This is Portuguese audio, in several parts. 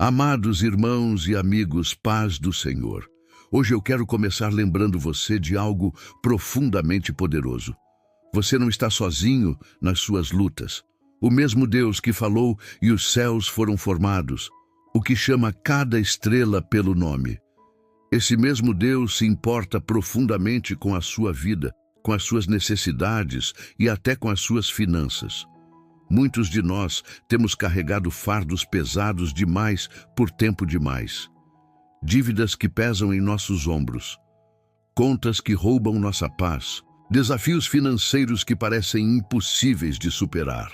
Amados irmãos e amigos, paz do Senhor. Hoje eu quero começar lembrando você de algo profundamente poderoso. Você não está sozinho nas suas lutas. O mesmo Deus que falou e os céus foram formados, o que chama cada estrela pelo nome. Esse mesmo Deus se importa profundamente com a sua vida, com as suas necessidades e até com as suas finanças. Muitos de nós temos carregado fardos pesados demais por tempo demais. Dívidas que pesam em nossos ombros. Contas que roubam nossa paz. Desafios financeiros que parecem impossíveis de superar.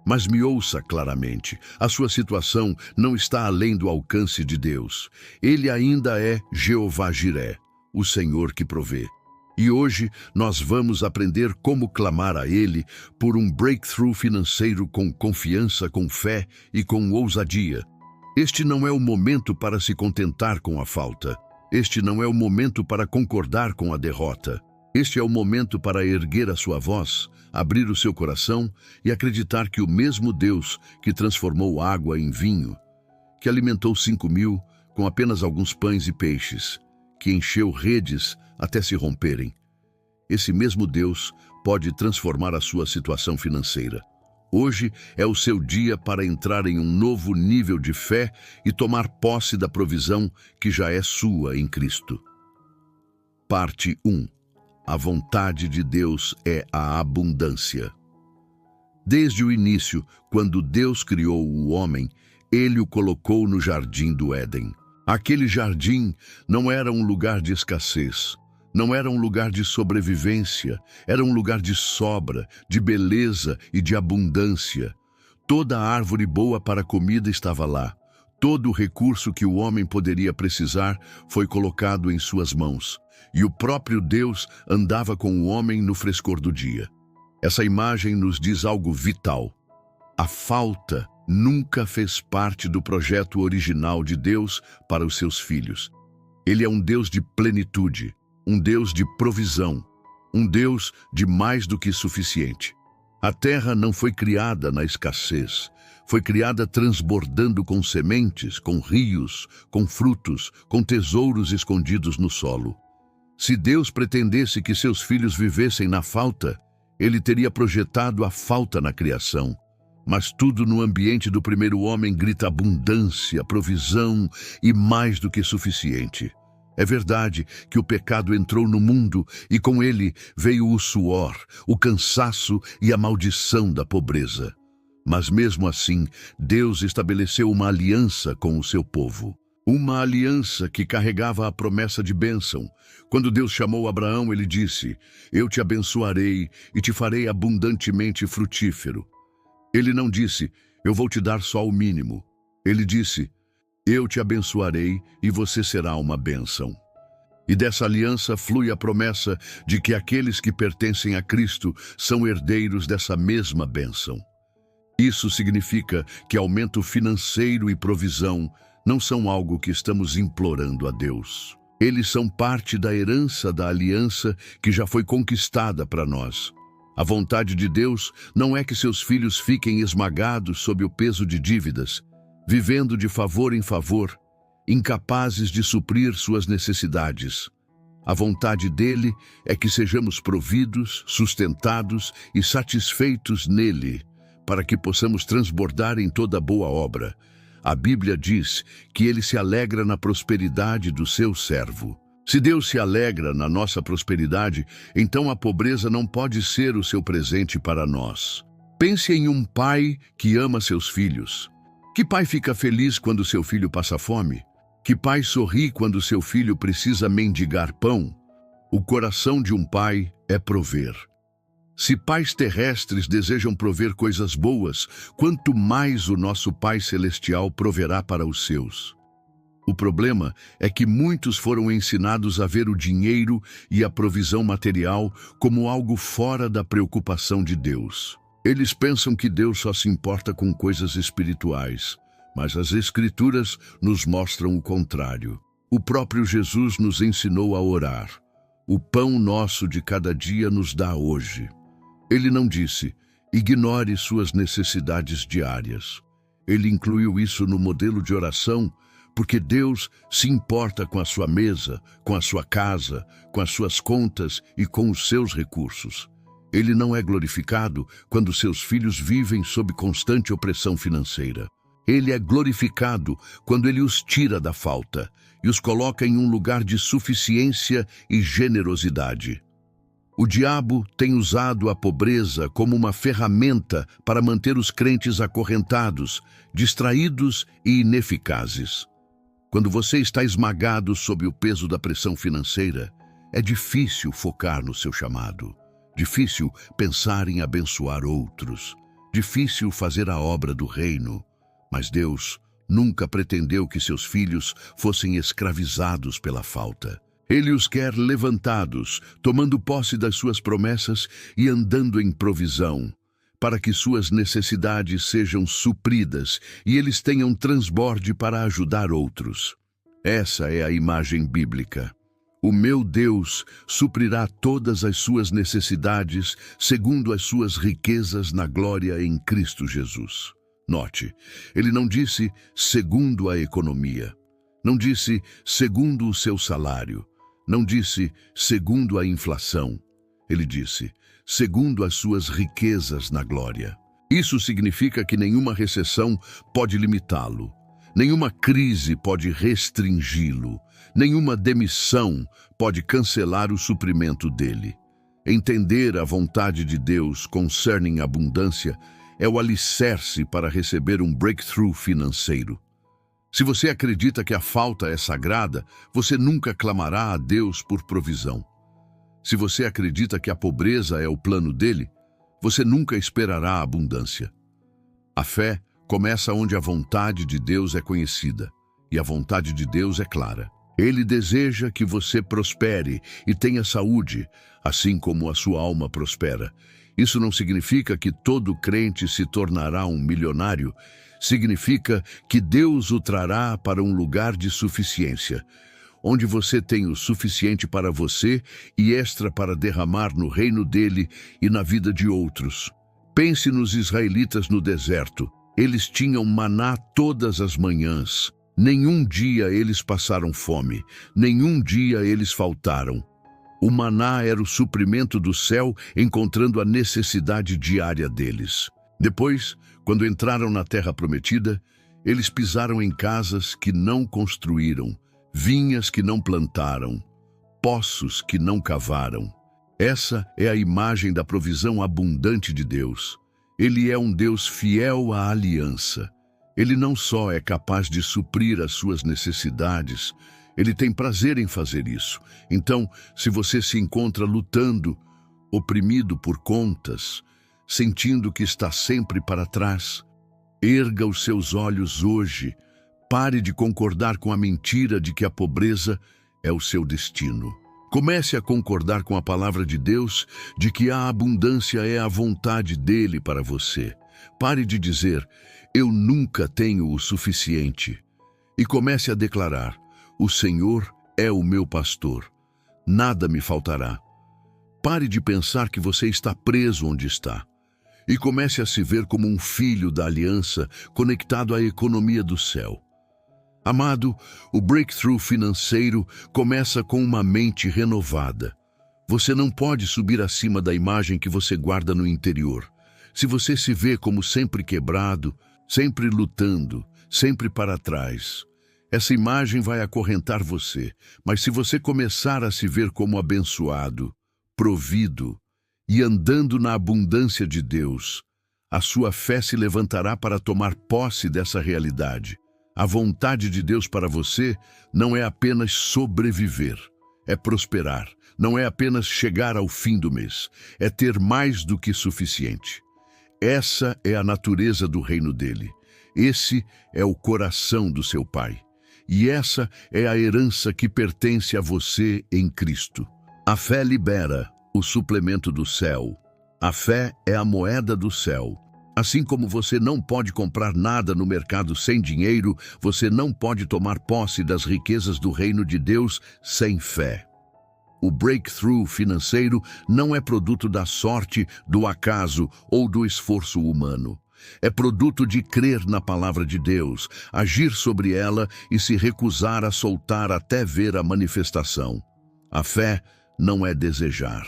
Mas me ouça claramente, a sua situação não está além do alcance de Deus. Ele ainda é Jeová Jiré, o Senhor que provê. E hoje nós vamos aprender como clamar a Ele por um breakthrough financeiro com confiança, com fé e com ousadia. Este não é o momento para se contentar com a falta. Este não é o momento para concordar com a derrota. Este é o momento para erguer a sua voz, abrir o seu coração e acreditar que o mesmo Deus que transformou água em vinho, que alimentou 5.000 com apenas alguns pães e peixes, que encheu redes até se romperem. Esse mesmo Deus pode transformar a sua situação financeira. Hoje é o seu dia para entrar em um novo nível de fé e tomar posse da provisão que já é sua em Cristo. Parte 1. A vontade de Deus é a abundância. Desde o início, quando Deus criou o homem, Ele o colocou no jardim do Éden. Aquele jardim não era um lugar de escassez, não era um lugar de sobrevivência, era um lugar de sobra, de beleza e de abundância. Toda árvore boa para comida estava lá. Todo o recurso que o homem poderia precisar foi colocado em suas mãos. E o próprio Deus andava com o homem no frescor do dia. Essa imagem nos diz algo vital. A falta nunca fez parte do projeto original de Deus para os seus filhos. Ele é um Deus de plenitude, um Deus de provisão, um Deus de mais do que suficiente. A terra não foi criada na escassez, foi criada transbordando com sementes, com rios, com frutos, com tesouros escondidos no solo. Se Deus pretendesse que seus filhos vivessem na falta, Ele teria projetado a falta na criação. Mas tudo no ambiente do primeiro homem grita abundância, provisão e mais do que suficiente. É verdade que o pecado entrou no mundo e com ele veio o suor, o cansaço e a maldição da pobreza. Mas mesmo assim, Deus estabeleceu uma aliança com o seu povo. Uma aliança que carregava a promessa de bênção. Quando Deus chamou Abraão, ele disse: "Eu te abençoarei e te farei abundantemente frutífero." Ele não disse: "Eu vou te dar só o mínimo." Ele disse: "Eu te abençoarei e você será uma bênção." E dessa aliança flui a promessa de que aqueles que pertencem a Cristo são herdeiros dessa mesma bênção. Isso significa que aumento financeiro e provisão não são algo que estamos implorando a Deus. Eles são parte da herança da aliança que já foi conquistada para nós. A vontade de Deus não é que seus filhos fiquem esmagados sob o peso de dívidas, vivendo de favor em favor, incapazes de suprir suas necessidades. A vontade dele é que sejamos providos, sustentados e satisfeitos nele, para que possamos transbordar em toda boa obra. A Bíblia diz que ele se alegra na prosperidade do seu servo. Se Deus se alegra na nossa prosperidade, então a pobreza não pode ser o seu presente para nós. Pense em um pai que ama seus filhos. Que pai fica feliz quando seu filho passa fome? Que pai sorri quando seu filho precisa mendigar pão? O coração de um pai é prover. Se pais terrestres desejam prover coisas boas, quanto mais o nosso Pai Celestial proverá para os seus. O problema é que muitos foram ensinados a ver o dinheiro e a provisão material como algo fora da preocupação de Deus. Eles pensam que Deus só se importa com coisas espirituais, mas as Escrituras nos mostram o contrário. O próprio Jesus nos ensinou a orar. O pão nosso de cada dia nos dá hoje. Ele não disse: ignore suas necessidades diárias. Ele incluiu isso no modelo de oração porque Deus se importa com a sua mesa, com a sua casa, com as suas contas e com os seus recursos. Ele não é glorificado quando seus filhos vivem sob constante opressão financeira. Ele é glorificado quando ele os tira da falta e os coloca em um lugar de suficiência e generosidade. O diabo tem usado a pobreza como uma ferramenta para manter os crentes acorrentados, distraídos e ineficazes. Quando você está esmagado sob o peso da pressão financeira, é difícil focar no seu chamado, difícil pensar em abençoar outros, difícil fazer a obra do reino. Mas Deus nunca pretendeu que seus filhos fossem escravizados pela falta. Ele os quer levantados, tomando posse das suas promessas e andando em provisão, para que suas necessidades sejam supridas e eles tenham transborde para ajudar outros. Essa é a imagem bíblica. O meu Deus suprirá todas as suas necessidades segundo as suas riquezas na glória em Cristo Jesus. Note, ele não disse segundo a economia, não disse segundo o seu salário, não disse segundo a inflação. Ele disse segundo as suas riquezas na glória. Isso significa que nenhuma recessão pode limitá-lo, nenhuma crise pode restringi-lo, nenhuma demissão pode cancelar o suprimento dele. Entender a vontade de Deus concerning abundância é o alicerce para receber um breakthrough financeiro. Se você acredita que a falta é sagrada, você nunca clamará a Deus por provisão. Se você acredita que a pobreza é o plano dele, você nunca esperará a abundância. A fé começa onde a vontade de Deus é conhecida, e a vontade de Deus é clara. Ele deseja que você prospere e tenha saúde, assim como a sua alma prospera. Isso não significa que todo crente se tornará um milionário. Significa que Deus o trará para um lugar de suficiência, onde você tem o suficiente para você e extra para derramar no reino dele e na vida de outros. Pense nos israelitas no deserto. Eles tinham maná todas as manhãs. Nenhum dia eles passaram fome, nenhum dia eles faltaram. O maná era o suprimento do céu, encontrando a necessidade diária deles. Depois, quando entraram na terra prometida, eles pisaram em casas que não construíram, vinhas que não plantaram, poços que não cavaram. Essa é a imagem da provisão abundante de Deus. Ele é um Deus fiel à aliança. Ele não só é capaz de suprir as suas necessidades, ele tem prazer em fazer isso. Então, se você se encontra lutando, oprimido por contas, sentindo que está sempre para trás, erga os seus olhos hoje. Pare de concordar com a mentira de que a pobreza é o seu destino. Comece a concordar com a palavra de Deus de que a abundância é a vontade dele para você. Pare de dizer, eu nunca tenho o suficiente. E comece a declarar, o Senhor é o meu pastor, nada me faltará. Pare de pensar que você está preso onde está. E comece a se ver como um filho da aliança conectado à economia do céu. Amado, o breakthrough financeiro começa com uma mente renovada. Você não pode subir acima da imagem que você guarda no interior. Se você se vê como sempre quebrado, sempre lutando, sempre para trás, essa imagem vai acorrentar você. Mas se você começar a se ver como abençoado, provido e andando na abundância de Deus, a sua fé se levantará para tomar posse dessa realidade. A vontade de Deus para você não é apenas sobreviver, é prosperar. Não é apenas chegar ao fim do mês, é ter mais do que suficiente. Essa é a natureza do reino dele. Esse é o coração do seu Pai. E essa é a herança que pertence a você em Cristo. A fé libera o suplemento do céu. A fé é a moeda do céu. Assim como você não pode comprar nada no mercado sem dinheiro, você não pode tomar posse das riquezas do reino de Deus sem fé. O breakthrough financeiro não é produto da sorte, do acaso ou do esforço humano. É produto de crer na palavra de Deus, agir sobre ela e se recusar a soltar até ver a manifestação. A fé não é desejar.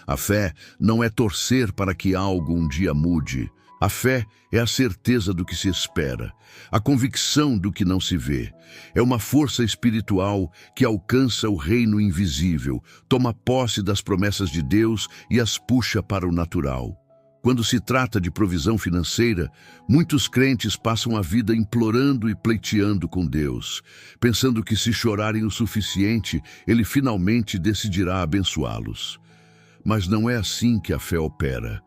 A fé não é torcer para que algo um dia mude. A fé é a certeza do que se espera, a convicção do que não se vê. É uma força espiritual que alcança o reino invisível, toma posse das promessas de Deus e as puxa para o natural. Quando se trata de provisão financeira, muitos crentes passam a vida implorando e pleiteando com Deus, pensando que se chorarem o suficiente, Ele finalmente decidirá abençoá-los. Mas não é assim que a fé opera.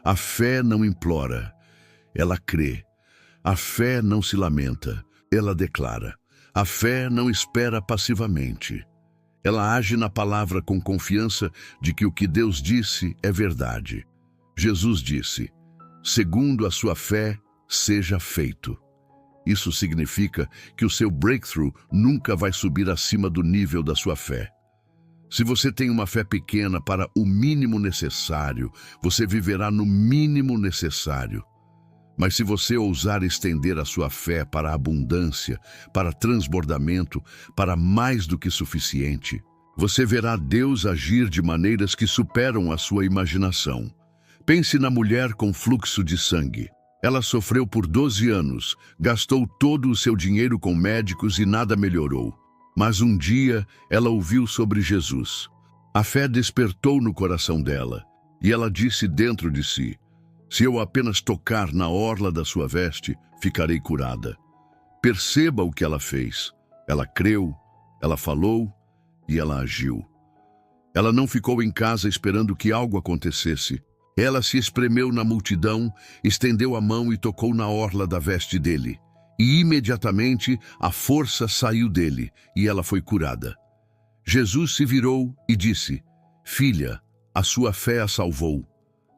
A fé não implora, ela crê. A fé não se lamenta, ela declara. A fé não espera passivamente. Ela age na palavra com confiança de que o que Deus disse é verdade. Jesus disse: segundo a sua fé, seja feito. Isso significa que o seu breakthrough nunca vai subir acima do nível da sua fé. Se você tem uma fé pequena para o mínimo necessário, você viverá no mínimo necessário. Mas se você ousar estender a sua fé para a abundância, para transbordamento, para mais do que suficiente, você verá Deus agir de maneiras que superam a sua imaginação. Pense na mulher com fluxo de sangue. Ela sofreu por 12 anos, gastou todo o seu dinheiro com médicos e nada melhorou. Mas um dia ela ouviu sobre Jesus. A fé despertou no coração dela, e ela disse dentro de si: se eu apenas tocar na orla da sua veste, ficarei curada. Perceba o que ela fez. Ela creu, ela falou e ela agiu. Ela não ficou em casa esperando que algo acontecesse. Ela se espremeu na multidão, estendeu a mão e tocou na orla da veste dele. E imediatamente a força saiu dele e ela foi curada. Jesus se virou e disse: filha, a sua fé a salvou.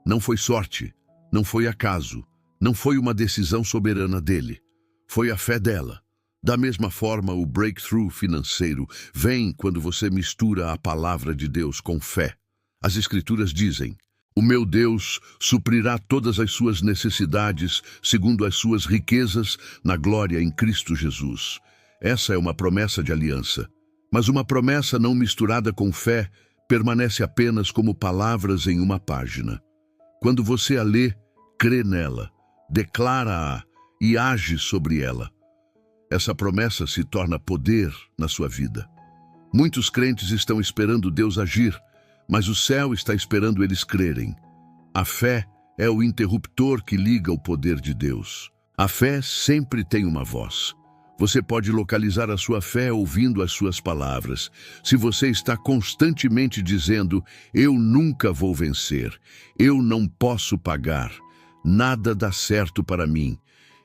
Não foi sorte, não foi acaso, não foi uma decisão soberana dele. Foi a fé dela. Da mesma forma, o breakthrough financeiro vem quando você mistura a palavra de Deus com fé. As Escrituras dizem: o meu Deus suprirá todas as suas necessidades segundo as suas riquezas na glória em Cristo Jesus. Essa é uma promessa de aliança. Mas uma promessa não misturada com fé permanece apenas como palavras em uma página. Quando você a lê, crê nela, declara-a e age sobre ela. Essa promessa se torna poder na sua vida. Muitos crentes estão esperando Deus agir, mas o céu está esperando eles crerem. A fé é o interruptor que liga o poder de Deus. A fé sempre tem uma voz. Você pode localizar a sua fé ouvindo as suas palavras. Se você está constantemente dizendo: eu nunca vou vencer, eu não posso pagar, nada dá certo para mim,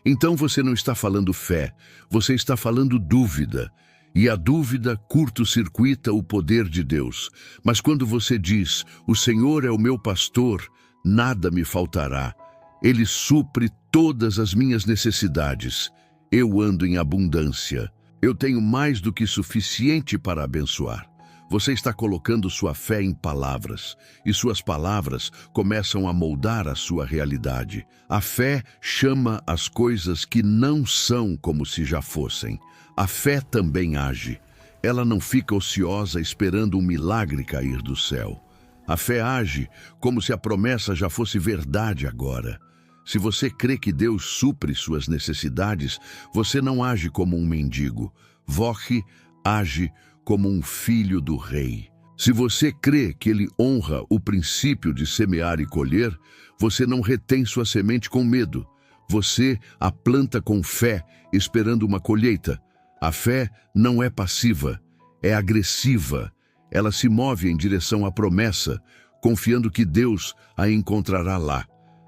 então você não está falando fé, você está falando dúvida. E a dúvida curto-circuita o poder de Deus. Mas quando você diz: o Senhor é o meu pastor, nada me faltará. Ele supre todas as minhas necessidades. Eu ando em abundância. Eu tenho mais do que suficiente para abençoar. Você está colocando sua fé em palavras, e suas palavras começam a moldar a sua realidade. A fé chama as coisas que não são como se já fossem. A fé também age. Ela não fica ociosa esperando um milagre cair do céu. A fé age como se a promessa já fosse verdade agora. Se você crê que Deus supre suas necessidades, você não age como um mendigo. Você age como um filho do rei. Se você crê que ele honra o princípio de semear e colher, você não retém sua semente com medo. Você a planta com fé, esperando uma colheita. A fé não é passiva, é agressiva. Ela se move em direção à promessa, confiando que Deus a encontrará lá.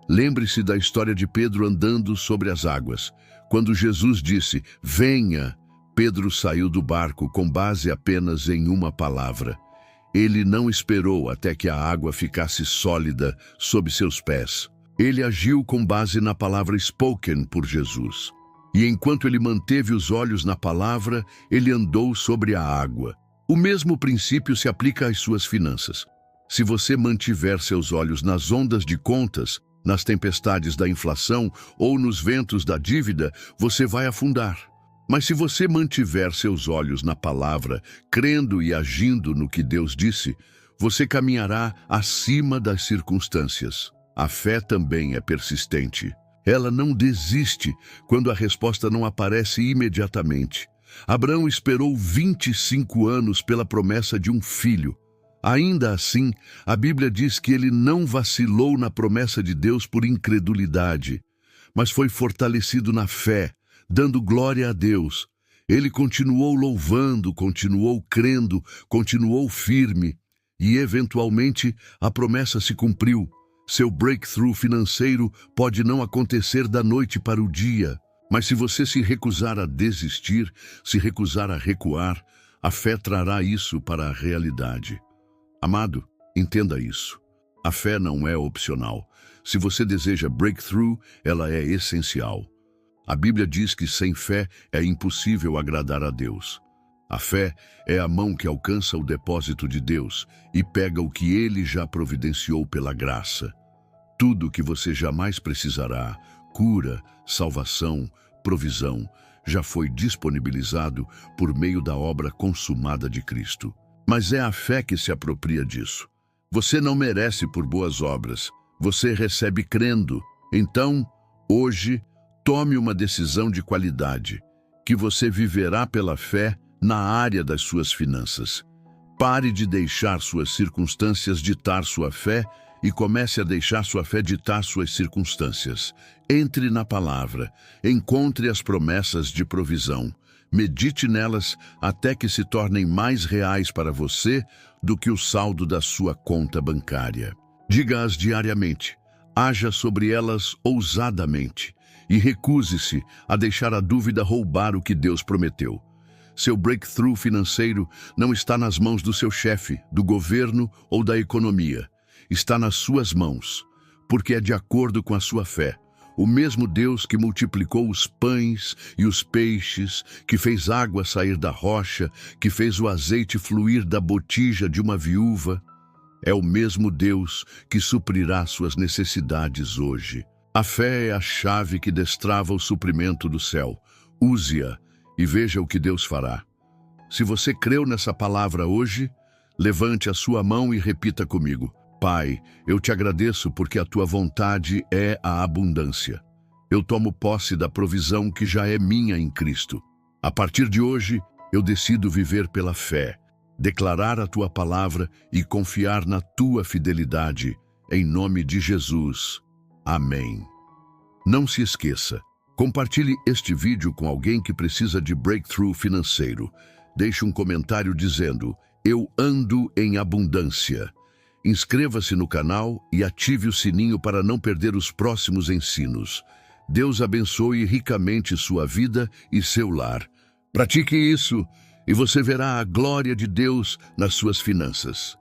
Lembre-se da história de Pedro andando sobre as águas. Quando Jesus disse: venha, Pedro saiu do barco com base apenas em uma palavra. Ele não esperou até que a água ficasse sólida sob seus pés. Ele agiu com base na palavra spoken por Jesus. E enquanto ele manteve os olhos na palavra, ele andou sobre a água. O mesmo princípio se aplica às suas finanças. Se você mantiver seus olhos nas ondas de contas, nas tempestades da inflação ou nos ventos da dívida, você vai afundar. Mas se você mantiver seus olhos na palavra, crendo e agindo no que Deus disse, você caminhará acima das circunstâncias. A fé também é persistente. Ela não desiste quando a resposta não aparece imediatamente. Abraão esperou 25 anos pela promessa de um filho. Ainda assim, a Bíblia diz que ele não vacilou na promessa de Deus por incredulidade, mas foi fortalecido na fé, dando glória a Deus. Ele continuou louvando, continuou crendo, continuou firme e, eventualmente, a promessa se cumpriu. Seu breakthrough financeiro pode não acontecer da noite para o dia, mas se você se recusar a desistir, se recusar a recuar, a fé trará isso para a realidade. Amado, entenda isso. A fé não é opcional. Se você deseja breakthrough, ela é essencial. A Bíblia diz que sem fé é impossível agradar a Deus. A fé é a mão que alcança o depósito de Deus e pega o que Ele já providenciou pela graça. Tudo o que você jamais precisará, cura, salvação, provisão, já foi disponibilizado por meio da obra consumada de Cristo. Mas é a fé que se apropria disso. Você não merece por boas obras, você recebe crendo. Então, hoje, tome uma decisão de qualidade, que você viverá pela fé na área das suas finanças. Pare de deixar suas circunstâncias ditar sua fé e comece a deixar sua fé ditar suas circunstâncias. Entre na palavra, encontre as promessas de provisão. Medite nelas até que se tornem mais reais para você do que o saldo da sua conta bancária. Diga-as diariamente, haja sobre elas ousadamente e recuse-se a deixar a dúvida roubar o que Deus prometeu. Seu breakthrough financeiro não está nas mãos do seu chefe, do governo ou da economia. Está nas suas mãos, porque é de acordo com a sua fé. O mesmo Deus que multiplicou os pães e os peixes, que fez água sair da rocha, que fez o azeite fluir da botija de uma viúva, é o mesmo Deus que suprirá suas necessidades hoje. A fé é a chave que destrava o suprimento do céu. Use-a e veja o que Deus fará. Se você creu nessa palavra hoje, levante a sua mão e repita comigo. Pai, eu te agradeço porque a tua vontade é a abundância. Eu tomo posse da provisão que já é minha em Cristo. A partir de hoje, eu decido viver pela fé, declarar a tua palavra e confiar na tua fidelidade, em nome de Jesus. Amém. Não se esqueça, compartilhe este vídeo com alguém que precisa de breakthrough financeiro. Deixe um comentário dizendo, eu ando em abundância. Inscreva-se no canal e ative o sininho para não perder os próximos ensinos. Deus abençoe ricamente sua vida e seu lar. Pratique isso e você verá a glória de Deus nas suas finanças.